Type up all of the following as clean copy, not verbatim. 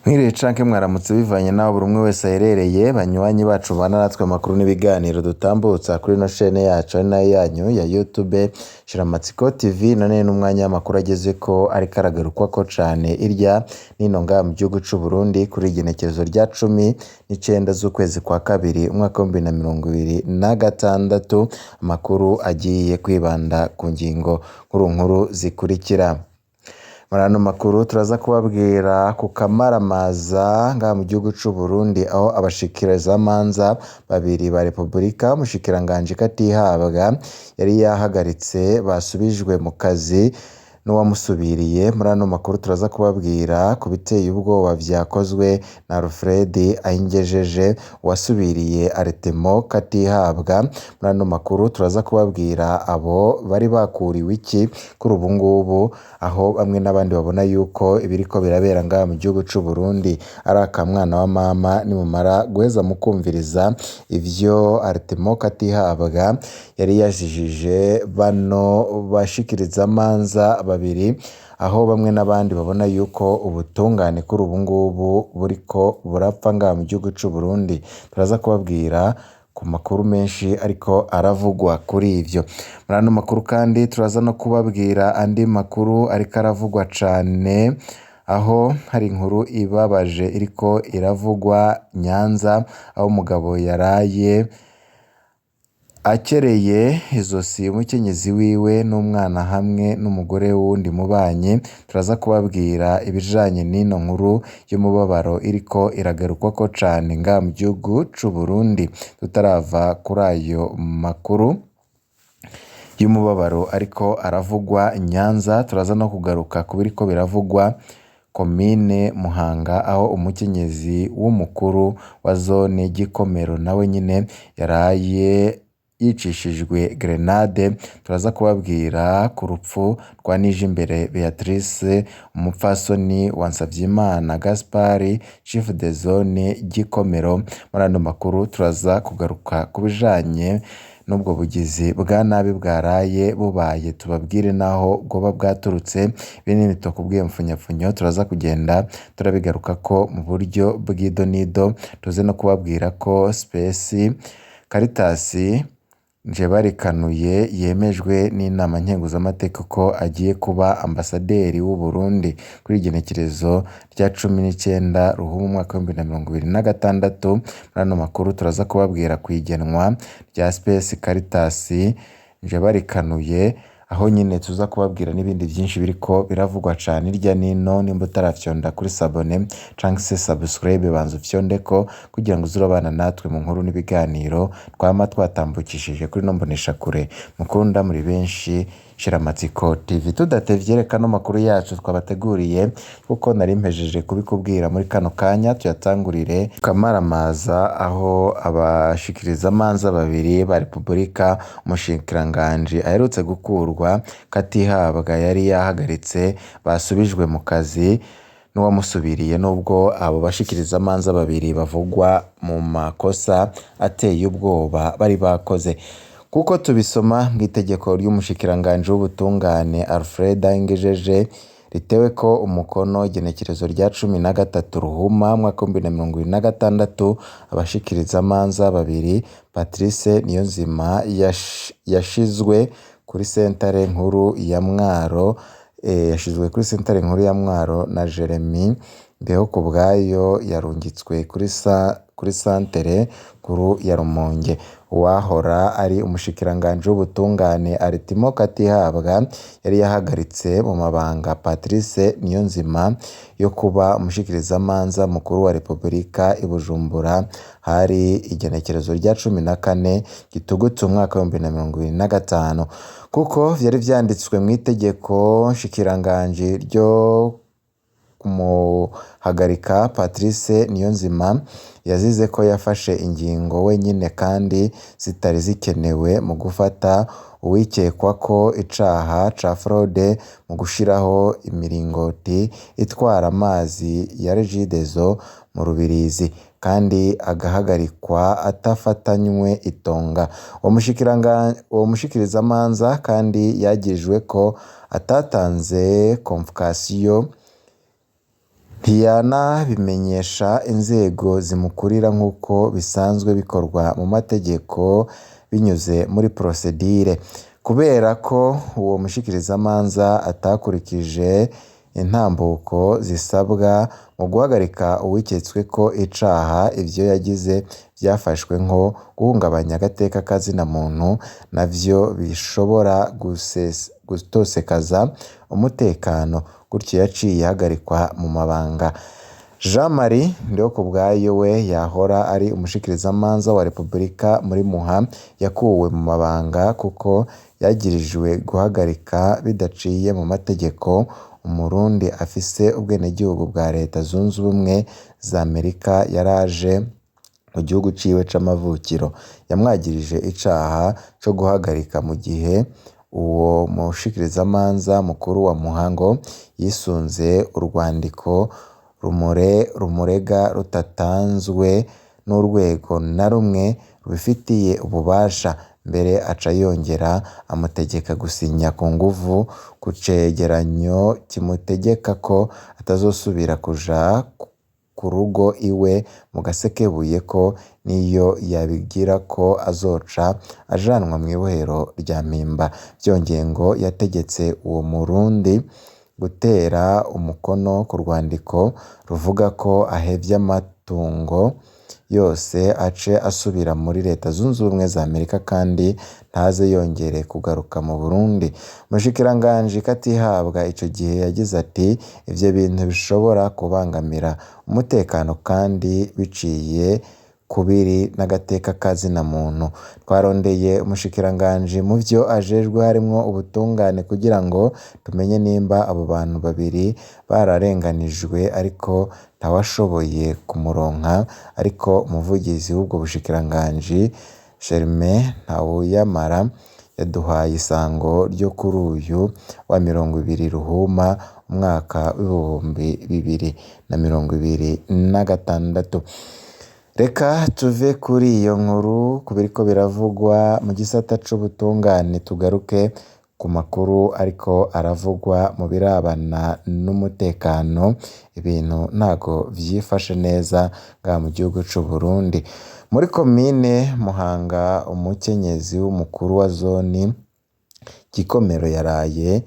Mwiriwe canke mwaramutse bivanye naho buri umwe wese aherereye banywanyi bacu bana natwe amakuru n'ibiganiro dutambutsa kuri ino shene yacu ari nayo yanyu ya YouTube Shiramatsiko TV. None n'umwanya w'amakuru agezeko ariko aragarukwako cane irya nino ngaha mu gihugu c'u Burundi kuri igenekerezo rya 19 z'ukwezi kwa kabiri umwaka wa 2026. Amakuru agiye kwibanda ku ngingo nkuru zikurikira. Muri ano makuru turaza kubabwira ku kamaramaza ngaha mu gihugu c'u Burundi aho abashikirizamanza babiri ba Repubulika umushikiranganji Katihabwa yari yahagaritse basubijwe mu kazi n'uwamusubiriye. Muri ano makuru turaza kubabwira ku biteye ubwoba vyakozwe na Alfred Ayingejeje wasubiriye Artemo Katihabwa. Muri ano makuru turaza kubabwira abo bari bakuriwe iki kuri ubu ngubu, aho bamwe n'abandi babona yuko ibiriko birabera ngaha mu gihugu c'u Burundi ari akamwana wa mama nimumara guheza mukumviriza ivyo Artemo Katihabwa yari yajijije bano bashikirizamanza babiri, aho bamwe n'abandi babona yuko ubutungane kuri ubu ngubu buriko burapfa ngaha mu gihugu c'u Burundi. Turaza kubabwira ku makuru menshi ariko aravugwa kuri ivyo. Muri ano makuru kandi turaza no kubabwira andi makuru ariko aravugwa cane, aho hari inkuru ibabaje iriko iravugwa Nyanza, aho umugabo yaraye akereye izosi umukenyezi wiwe n'umwana hamwe n'umugore wundi mubanye. Turaza kubabwira ibijanye n'ino nkuru y'umubabaro iriko iragarukwako cane ngaha mu gihugu c'u Burundi. Tutarava kuri ayo makuru y'umubabaro ariko aravugwa Nyanza, turaza no kugaruka ku biriko biravugwa komine Muhanga, aho umukenyezi w'umukuru wa zone Gikomero nawe nyine yaraye yicishijwe grenade. Turaza kubabwira ku rupfu rwa Nijimbere Beatrice umupfasoni wa Nsavyimana Gaspari chef de zone Gikomero. Muri ano makuru turaza kugaruka ku bijanye n'ubwo bugizi bwa nabi bwaraye bubaye, tubabwire naho bwoba bwaturutse. Binini tokubwiye mfunyapfunyo turaza kugenda turabigarukako mu buryo bw'idonido. Tuze no kubabwira ko Space Caritas Njebarikanuye yemejwe n'inama nkenguzamateka ko agiye kuba ambasaderi w'u Burundi kuri igenekerezo rya 19 Ruhumu umwaka wa 2026. Muri ano makuru turaza kubabwira kwigenwa rya Space Caritas Njebarikanuye, aho nyine tuza kubabwira n'ibindi byinshi biriko biravugwa cane irya nino. Nimba utarafyonda kuri sabone canke se subscribe banza ufyondeko kugira ngo uzurabana natwe mu nkuru n'ibiganiro twama twatambukishije kuri no mbonesha kure mukunda muri benshi Shiramatsiko TV. Tudatevye reka no makuru yacu twabateguriye kuko nari mpejeje kubikubwira muri kano kanya. Tuyatangurire kamaramaza aho abashikirizamanza babiri ba Repubulika umushikiranganji aherutse gukurwa Katihabwa yari yahagaritse basubijwe mu kazi n'uwamusubiriye, nubwo abo bashikirizamanza babiri bavugwa mu makosa ateye ubwoba bari bakoze. Kuko tubisoma mw'itegeko ry'umushikiranganji w'ubutungane Alfred Ayingejeje ritewe ko umukono igenekerezo rya 13 Ruhuma mwaka wa 2026, abashikirizamanza babiri Patrice Niyonzima yashizwe kuri sentare nkuru ya Mwaro na Jeremy Ndehokubwayo yarungitswe kuri santere nkuru ya Rumonge. Uwahora ari umushikiranganji w'ubutungane Artemo Katihabwa yari yahagaritse mu mabanga Patrice Niyonzima yo kuba umushikirizamanza mukuru wa Repubulika i Bujumbura hari igenekerezo rya 14 Gitugutu umwaka wa 2025. Kuko vyari vyanditswe mw'itegeko nshikiranganji ryo kumuhagarika Patrice Niyonzima yazize ko yafashe ingingo wenyine kandi zitari zikenewe mu gufata uwikekwa ko icaha ca fraude mu gushiraho imiringoti itwara amazi ya Regideso mu Rubirizi, kandi agahagarikwa atafatanywe itonga. Uwo mushikirizamanza kandi yagirijwe ko atatanze convocation ntiyanabimenyesha inzego zimukurira nk'uko bisanzwe bikorwa mu mategeko binyuze muri procedure. Kubera ko uwo mushikirizamanza atakurikije intambuko zisabwa mu guhagarika uwiketsweko icaha, ivyo yagize vyafashwe nko guhungabanya agateka k'azina muntu, navyo bishobora gutosekaza umutekano, gutyo yaciye ahagarikwa mu mabanga. Jean Marie Ndihokubwayo we yahora ari umushikirizamanza wa Repubulika muri Muha yakuwe mu mabanga kuko yagirijwe guhagarika bidaciye mu mategeko Umurundi afise ubwenegihugu bwa Leta Zunze Ubumwe za Amerika yaraje mu gihugu ciwe c'amavukiro. Yamwagirije icaha co guhagarika mu gihe uwo mushikirizamanza mukuru wa Muhango yisunze urwandiko rumurega rutatanzwe n'urwego na rumwe rubifitiye ububasha, mbere aca yongera amutegeka gusinya ku nguvu ku cegeranyo kimutegeka ko atazosubira kuja ku rugo iwe mu Gasekebuye, ko niyo yabigira ko azoca ajanwa mw'ibohero rya Mpimba. Vyongeye ngo yategetse uwo Murundi gutera umukono ku rwandiko ruvuga ko ahevye amatungo yose ace asubira muri Leta Zunze Ubumwe za Amerika kandi ntaze yongere kugaruka mu Burundi. Umushikiranganji Katihabwa ico gihe yagize ati ivyo bintu bishobora kubangamira umutekano kandi biciye kubiri n'agateka k'azina muntu. Twarondeye umushikiranganji mu vyo ajejwe harimwo ubutungane kugira ngo tumenye nimba abo bantu babiri bararenganijwe, ariko ntawashoboye kumuronka, ariko umuvugizi w'ubwo bushikiranganji Germain Ntawuyamara yaduhaye isango ryo kuri uyu wa 20 Ruhuma umwaka w'2026. Reka tuve kuri iyo nkuru ku biriko biravugwa mu gisata c'ubutungane, tugaruke ku makuru ariko aravugwa mu birabana n'umutekano. Ibintu ntago vyifashe neza ngaha mu gihugu c'u Burundi. Muri komine Muhanga, umukenyezi w'umukuru wa zoni Gikomero yaraye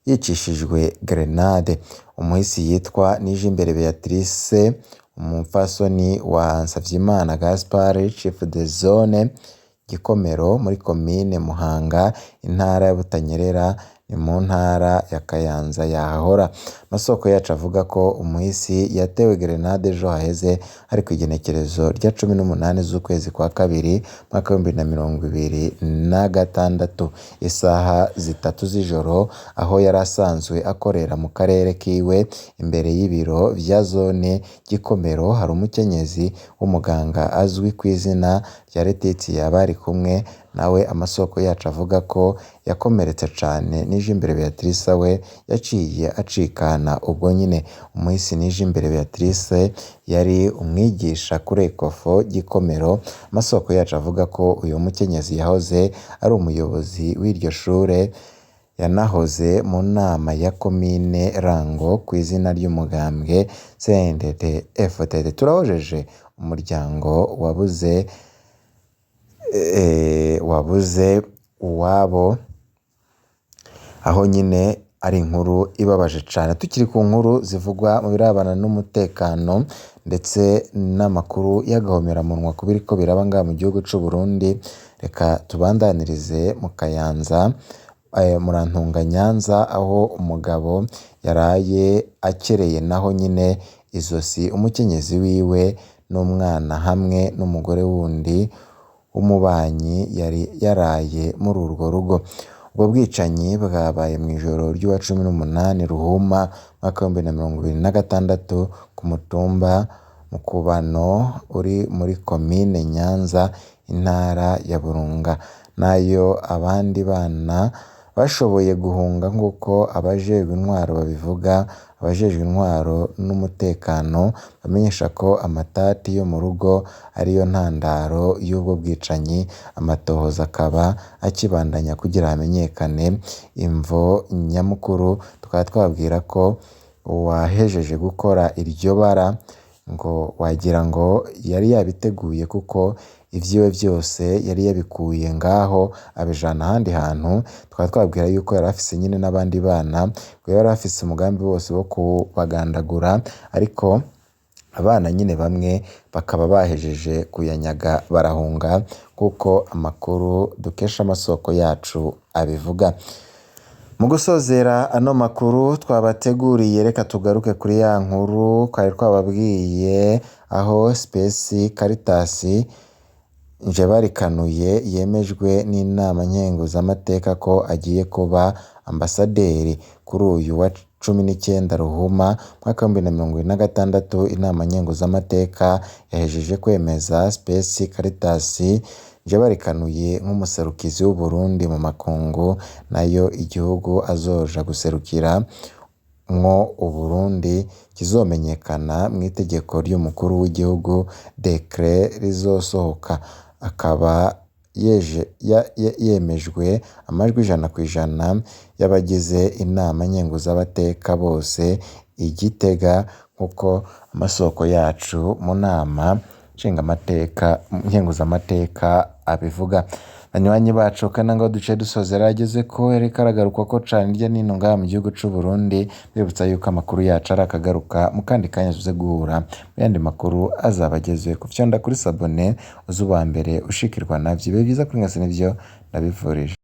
yicishijwe grenade. Umuhisi yitwa Nijimbere Beatrice, umupfasoni wa Nsavyimana Gaspard, chef de zone Gikomero muri komine Muhanga, intara ya Butanyerera, ni mu ntara ya Kayanza yahahora. Amasoko yacu avuga ko umuhisi yatewe grenade ejo haheze ari kw'igenekerezo rya 18 z'ukwezi kwa kabiri mwaka w'2026 isaha 3 z'ijoro, aho yari asanzwe akorera mu karere kiwe. Imbere y'ibiro vya zone Gikomero hari umukenyezi w'umuganga azwi ku izina rya Letitia bari kumwe nawe. Amasoko yacu avuga ko yakomeretse cane. Nijimbere Beatrice we yaciye acikana ubwo nyine. Umuhisi Nijimbere Beatrice yari umwigisha kuri Ecofo Gikomero. Amasoko yacu avuga ko uyu mukenyezi yahoze ari umuyobozi w'iryo shure, yanahoze mu nama ya komine Rango ku izina ry'umugambwe CNDD-FDD. Turahojeje umuryango wabuze uwabo, aho nyine ari inkuru ibabaje cane. Tukiri ku nkuru zivugwa mu birabana n'umutekano ndetse n'amakuru y'agahomeраmunwa ku biriko biraba ngaha mu gihugu c'u Burundi, reka tubandanirize mu Kayanza, Murantunga Nyanza, aho umugabo yaraye akereye naho nyine izosi umukenyezi wiwe n'umwana hamwe n'umugore wundi w'umubanyi yari yaraye muri urwo rugo. Ubwo bwicanyi bwabaye mw'ijoro ry'uwa 18 Ruhuma mwaka w'2026 ku mutumba Mukubano uri muri komine Nyanza, intara ya Burunga. Nayo abandi bana bashoboye guhunga nk'uko abajejwe intwaro babivuga. Abajejwe intwaro n'umutekano bamenyesha ko amatati yo mu rugo ariyo ntandaro y'ubwo bwicanyi. Amatohoza akaba akibandanya kugira hamenyekane imvo nyamukuru. Tukaba twabwira ko uwahejeje gukora iryo bara ngo wagira ngo yari yabiteguye kuko ivyiwe byose yari yabikuye ngaho abijana ahandi hantu. Twaba twabwira yuko yari afise nyine n'abandi bana, ngo yari afise umugambi wose wo kubagandagura, ariko abana nyine bamwe bakaba bahejeje kuyanyaga barahunga, kuko amakuru dukesha amasoko yacu abivuga. Mu gusozera ano makuru twabateguriye, reka tugaruke kuri ya nkuru twari twababwiye, aho Space Caritas Njebarikanuye yemejwe n'inama nkenguzamateka ko agiye kuba ambasaderi. Kuri uyu wa 19 Ruhuma mwaka wa 2026, inama nkenguzamateka yahejeje kwemeza Space Caritas Njebarikanuye nk'umuserukizi w'u Burundi mu makungu, nayo igihugu azoja guserukira mwo u Burundi kizomenyekana mu itegeko ry'umukuru w'igihugu decret rizosohoka. Akaba yemejwe amajwi 100% y'abagize inama nkenguzamateka bose igitega, nkuko amasoko yacu mu nama nkenguzamateka abivuga. Banywanyi bacu kandi ngo duce dusozera ageze ko reka aragaruka ko cane irya nino ngaha mu gihugu c'u Burundi, bibutsa yuko amakuru yacu arakagaruka mu kandi kanya tuze guhura mu yandi makuru azaba agezwe ku fyonda kuri sabone uzuba mbere ushikirwa navyo. Bibe byiza kuri mwese, nivyo ndabivurije.